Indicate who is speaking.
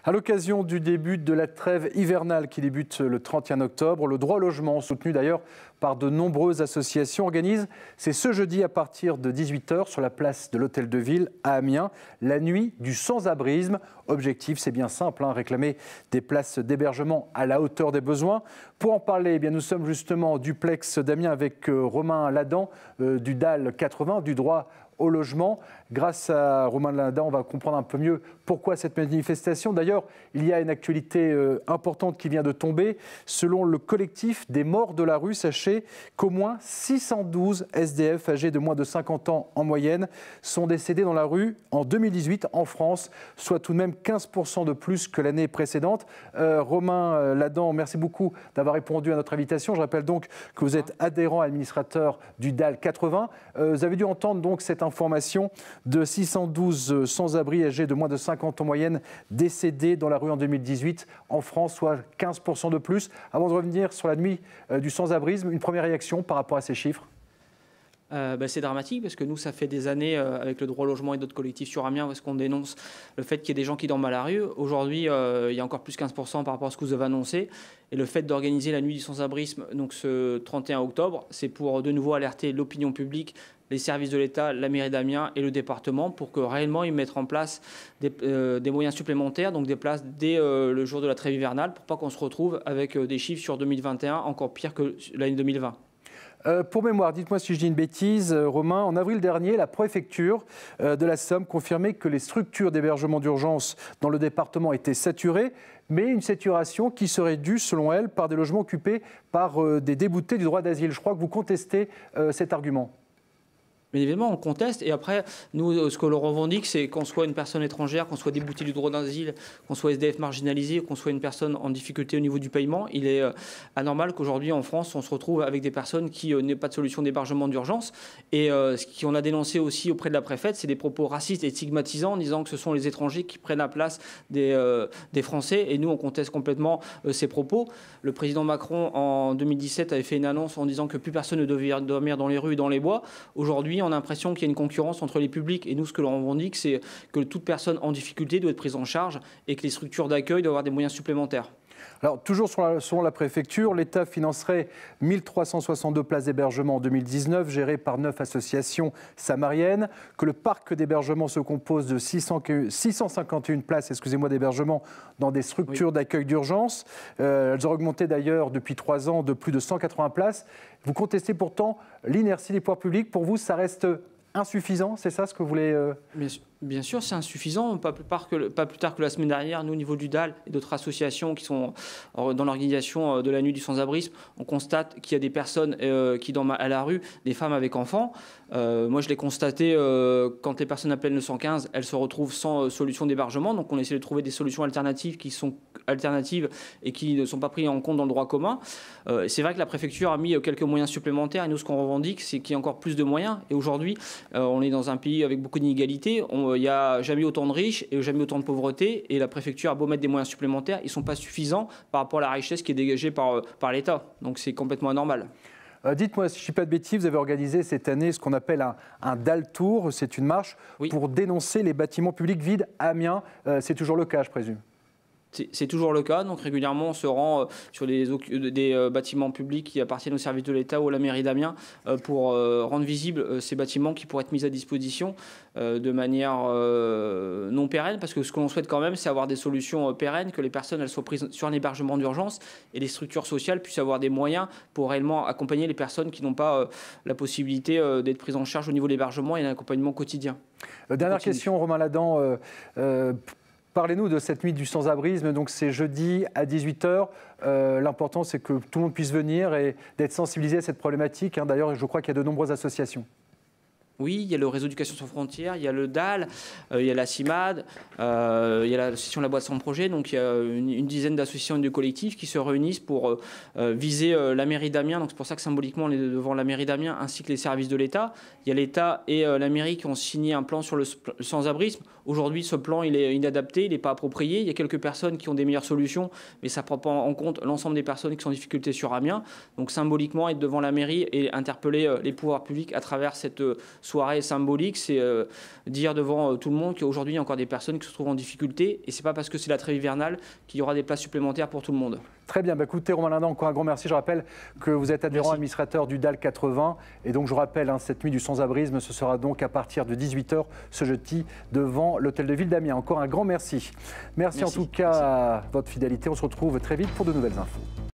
Speaker 1: À l'occasion du début de la trêve hivernale qui débute le 31 octobre, le droit au logement, soutenu d'ailleurs par de nombreuses associations, organise, c'est ce jeudi à partir de 18 h sur la place de l'Hôtel de Ville à Amiens, la nuit du sans-abrisme. Objectif, c'est bien simple, réclamer des places d'hébergement à la hauteur des besoins. Pour en parler, nous sommes justement au duplex d'Amiens avec Romain Ladan du DAL 80, du droit au logement. Grâce à Romain Ladan, on va comprendre un peu mieux pourquoi cette manifestation. D'ailleurs, il y a une actualité importante qui vient de tomber. Selon le collectif des morts de la rue, sachez qu'au moins 612 SDF âgés de moins de 50 ans en moyenne sont décédés dans la rue en 2018 en France, soit tout de même 15% de plus que l'année précédente. Romain Ladan, merci beaucoup d'avoir répondu à notre invitation. Je rappelle donc que vous êtes adhérent administrateur du DAL 80. Vous avez dû entendre donc cette information de 612 sans-abri âgés de moins de 50 ans en moyenne décédés dans la rue en 2018 en France, soit 15% de plus. Avant de revenir sur la nuit du sans-abrisme, une première réaction par rapport à ces chiffres?
Speaker 2: C'est dramatique parce que nous, ça fait des années avec le droit au logement et d'autres collectifs sur Amiens parce qu'on dénonce le fait qu'il y ait des gens qui dorment à la rue. Aujourd'hui, il y a encore plus 15% par rapport à ce que vous avez annoncé. Et le fait d'organiser la nuit du sans-abrisme, donc ce 31 octobre, c'est pour de nouveau alerter l'opinion publique, les services de l'État, la mairie d'Amiens et le département pour que réellement ils mettent en place des moyens supplémentaires, donc des places dès le jour de la trêve hivernale pour pas qu'on se retrouve avec des chiffres sur 2021 encore pire que l'année 2020.
Speaker 1: Pour mémoire, dites-moi si je dis une bêtise, Romain, en avril dernier, la préfecture de la Somme confirmait que les structures d'hébergement d'urgence dans le département étaient saturées, mais une saturation qui serait due, selon elle, par des logements occupés par des déboutés du droit d'asile. Je crois que vous contestez cet argument.
Speaker 2: Bien évidemment, on conteste. Et après, nous, ce que l'on revendique, c'est qu'on soit une personne étrangère, qu'on soit débouté du droit d'asile, qu'on soit SDF marginalisé, qu'on soit une personne en difficulté au niveau du paiement. Il est anormal qu'aujourd'hui, en France, on se retrouve avec des personnes qui n'aient pas de solution d'hébergement d'urgence. Et ce qu'on a dénoncé aussi auprès de la préfète, c'est des propos racistes et stigmatisants en disant que ce sont les étrangers qui prennent la place des Français. Et nous, on conteste complètement ces propos. Le président Macron, en 2017, avait fait une annonce en disant que plus personne ne devait dormir dans les rues et dans les bois. Aujourd'hui, on a l'impression qu'il y a une concurrence entre les publics et nous, ce que l'on revendique, c'est que toute personne en difficulté doit être prise en charge et que les structures d'accueil doivent avoir des moyens supplémentaires.
Speaker 1: Alors, toujours selon la préfecture, l'État financerait 1362 places d'hébergement en 2019, gérées par 9 associations samariennes, que le parc d'hébergement se compose de 651 places d'hébergement dans des structures d'accueil d'urgence. Elles ont augmenté d'ailleurs depuis 3 ans de plus de 180 places. Vous contestez pourtant l'inertie des pouvoirs publics. Pour vous, ça reste insuffisant, c'est ça ce que vous voulez
Speaker 2: Bien sûr, c'est insuffisant. Pas plus tard que la semaine dernière, nous, au niveau du DAL et d'autres associations qui sont dans l'organisation de la nuit du sans-abrisme, on constate qu'il y a des personnes qui dorment à la rue, des femmes avec enfants. Moi, je l'ai constaté quand les personnes appellent le 115, elles se retrouvent sans solution d'hébergement. Donc, on essaie de trouver des solutions alternatives qui sont alternatives et qui ne sont pas prises en compte dans le droit commun. C'est vrai que la préfecture a mis quelques moyens supplémentaires. Et nous, ce qu'on revendique, c'est qu'il y a encore plus de moyens. Et aujourd'hui, on est dans un pays avec beaucoup d'inégalités. Il n'y a jamais autant de riches et jamais autant de pauvreté. Et la préfecture a beau mettre des moyens supplémentaires, ils ne sont pas suffisants par rapport à la richesse qui est dégagée par l'État. Donc c'est complètement anormal.
Speaker 1: Dites-moi, si je ne dis pas de bêtises, vous avez organisé cette année ce qu'on appelle un DAL Tour. C'est une marche pour dénoncer les bâtiments publics vides à Amiens. C'est toujours le cas, je présume.
Speaker 2: C'est toujours le cas. Donc régulièrement, on se rend sur des bâtiments publics qui appartiennent au service de l'État ou à la mairie d'Amiens pour rendre visibles ces bâtiments qui pourraient être mis à disposition de manière non pérenne. Parce que ce que l'on souhaite quand même, c'est avoir des solutions pérennes, que les personnes elles soient prises sur un hébergement d'urgence et les structures sociales puissent avoir des moyens pour réellement accompagner les personnes qui n'ont pas la possibilité d'être prises en charge au niveau de l'hébergement et d'un accompagnement quotidien.
Speaker 1: Dernière question, Romain Ladan. Parlez-nous de cette nuit du sans-abrisme. Donc c'est jeudi à 18 h. L'important, c'est que tout le monde puisse venir et d'être sensibilisé à cette problématique. D'ailleurs, je crois qu'il y a de nombreuses associations.
Speaker 2: Oui, il y a le réseau Éducation sans frontières, il y a le DAL, il y a la CIMAD, il y a l'association La Boîte sans projet. Donc il y a une dizaine d'associations et de collectifs qui se réunissent pour viser la mairie d'Amiens. Donc c'est pour ça que symboliquement on est devant la mairie d'Amiens ainsi que les services de l'État. Il y a l'État et la mairie qui ont signé un plan sur le sans-abrisme. Aujourd'hui, ce plan il est inadapté, il n'est pas approprié. Il y a quelques personnes qui ont des meilleures solutions, mais ça ne prend pas en compte l'ensemble des personnes qui sont en difficulté sur Amiens. Donc symboliquement être devant la mairie et interpeller les pouvoirs publics à travers cette soirée symbolique, c'est dire devant tout le monde qu'aujourd'hui, il y a encore des personnes qui se trouvent en difficulté. Et ce n'est pas parce que c'est la trêve hivernale qu'il y aura des places supplémentaires pour tout le monde.
Speaker 1: Très bien. Écoutez, Romain Lindan, encore un grand merci. Je rappelle que vous êtes adhérent administrateur du DAL 80. Et donc, je rappelle, cette nuit du sans-abrisme, ce sera donc à partir de 18h ce jeudi devant l'hôtel de ville d'Amiens. Encore un grand merci. Merci en tout cas à votre fidélité. On se retrouve très vite pour de nouvelles infos.